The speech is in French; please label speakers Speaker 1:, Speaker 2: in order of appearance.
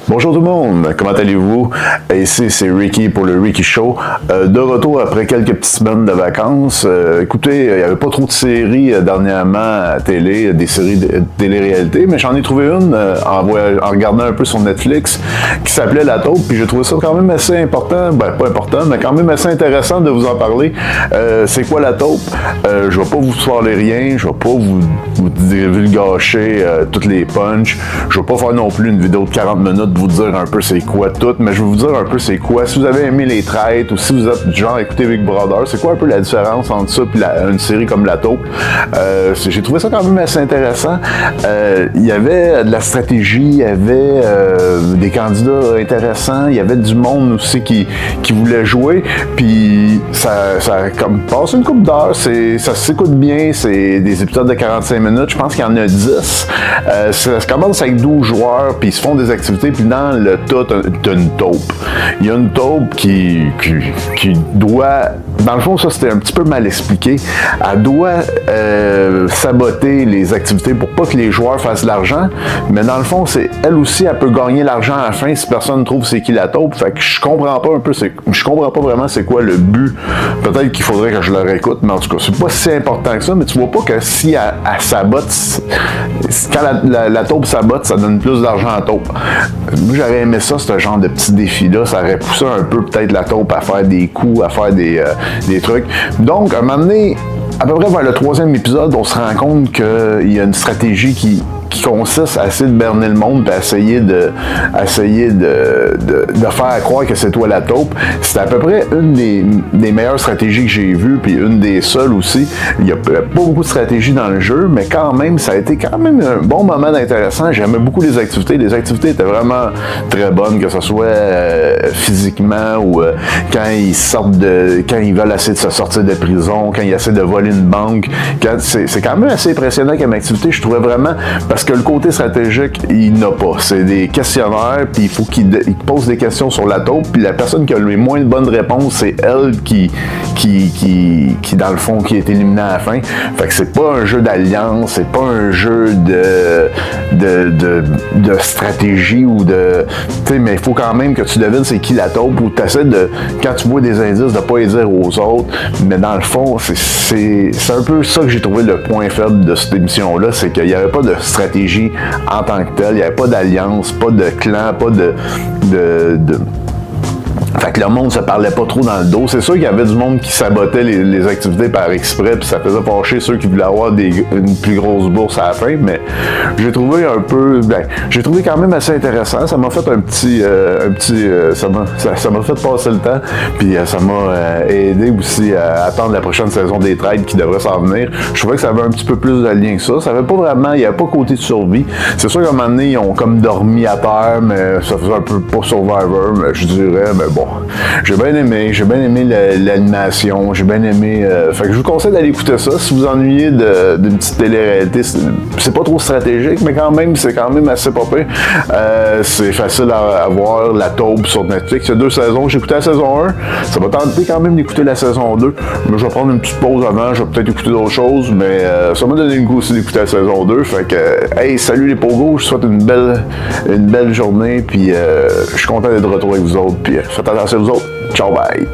Speaker 1: Bonjour tout le monde, comment allez-vous? Ici c'est Ricky pour le Ricky Show. De retour après quelques petites semaines de vacances. Écoutez, il n'y avait pas trop de séries dernièrement à télé, des séries de télé-réalité, mais j'en ai trouvé une en regardant un peu sur Netflix qui s'appelait La Taupe, puis j'ai trouvé ça quand même assez important, ben pas important, mais quand même assez intéressant de vous en parler. C'est quoi La Taupe? Je vais pas vous spoiler rien, je vais pas vous divulgacher toutes les punchs, je vais pas faire non plus une vidéo de 40 minutes vous dire un peu c'est quoi tout, mais je vais vous dire un peu c'est quoi. Si vous avez aimé les traites ou si vous êtes du genre écouter Big Brother, c'est quoi un peu la différence entre ça et une série comme La Taupe? J'ai trouvé ça quand même assez intéressant. Il y avait de la stratégie, il y avait des candidats intéressants, il y avait du monde aussi qui voulait jouer, puis ça a comme passé une couple d'heures, ça s'écoute bien, c'est des épisodes de 45 minutes, je pense qu'il y en a 10. Ça commence avec 12 joueurs, puis ils se font des activités, puis dans le tas, t'as une taupe. Il y a une taupe qui doit... Dans le fond, ça, c'était un petit peu mal expliqué. Elle doit saboter les activités pour pas que les joueurs fassent de l'argent, mais dans le fond, elle aussi, elle peut gagner l'argent à la fin si personne trouve c'est qui la taupe. Fait que je comprends pas vraiment c'est quoi le but. Peut-être qu'il faudrait que je le réécoute, mais en tout cas, c'est pas si important que ça, mais tu vois pas que si elle sabote, quand la taupe sabote, ça donne plus d'argent à la taupe. Moi, j'aurais aimé ça, ce genre de petits défis-là. Ça aurait poussé un peu peut-être la taupe à faire des coups, à faire des trucs. Donc, à un moment donné, à peu près vers le 3e épisode, on se rend compte qu'il y a une stratégie qui consiste à essayer de berner le monde et à essayer de faire croire que c'est toi la taupe. C'est à peu près une des meilleures stratégies que j'ai vues, puis une des seules aussi. Il n'y a pas beaucoup de stratégie dans le jeu, mais quand même, ça a été quand même un bon moment d'intéressant. J'aimais beaucoup les activités. Les activités étaient vraiment très bonnes, que ce soit physiquement ou quand ils veulent essayer de se sortir de prison, quand ils essaient de voler une banque. C'est quand même assez impressionnant comme activité. Je trouvais vraiment, parce que le côté stratégique, il n'a pas. C'est des questionnaires, puis il faut qu'ils posent des questions sur la taupe, puis la personne qui a le moins de bonnes réponses, c'est elle qui dans le fond, qui est éliminée à la fin. Fait que c'est pas un jeu d'alliance, c'est pas un jeu de stratégie ou de... Tu sais, mais il faut quand même que tu devines c'est qui la taupe, ou tu essaies de, quand tu vois des indices, de pas les dire aux autres. Mais dans le fond, c'est un peu ça que j'ai trouvé le point faible de cette émission-là, c'est qu'il n'y avait pas de stratégie en tant que telle, il n'y avait pas d'alliance, pas de clan, pas de... Fait que le monde se parlait pas trop dans le dos. C'est sûr qu'il y avait du monde qui sabotait les activités par exprès, puis ça faisait fâcher ceux qui voulaient avoir une plus grosse bourse à la fin, mais j'ai trouvé un peu... j'ai trouvé quand même assez intéressant. Ça m'a fait ça m'a fait passer le temps, puis ça m'a aidé aussi à attendre la prochaine saison des trades qui devrait s'en venir. Je trouvais que ça avait un petit peu plus de lien que ça. Ça avait pas vraiment... Il n'y avait pas côté de survie. C'est sûr qu'à un moment donné, ils ont comme dormi à terre, mais ça faisait un peu pas Survivor, mais je dirais, mais bon. J'ai bien aimé l'animation, j'ai bien aimé... fait que je vous conseille d'aller écouter ça. Si vous ennuyez d'une petite télé-réalité, c'est pas trop stratégique, mais quand même, c'est quand même assez popé. C'est facile à voir, La Taupe sur Netflix. Il y a 2 saisons. J'ai écouté la saison 1. Ça m'a tenté quand même d'écouter la saison 2. Mais je vais prendre une petite pause avant. Je vais peut-être écouter d'autres choses, mais ça m'a donné le goût aussi d'écouter la saison 2. Fait que, hey, salut les pogos. Je vous souhaite une belle journée. Puis, je suis content d'être de retour avec vous autres. Puis, faites attention à vous autres. Ciao, bye!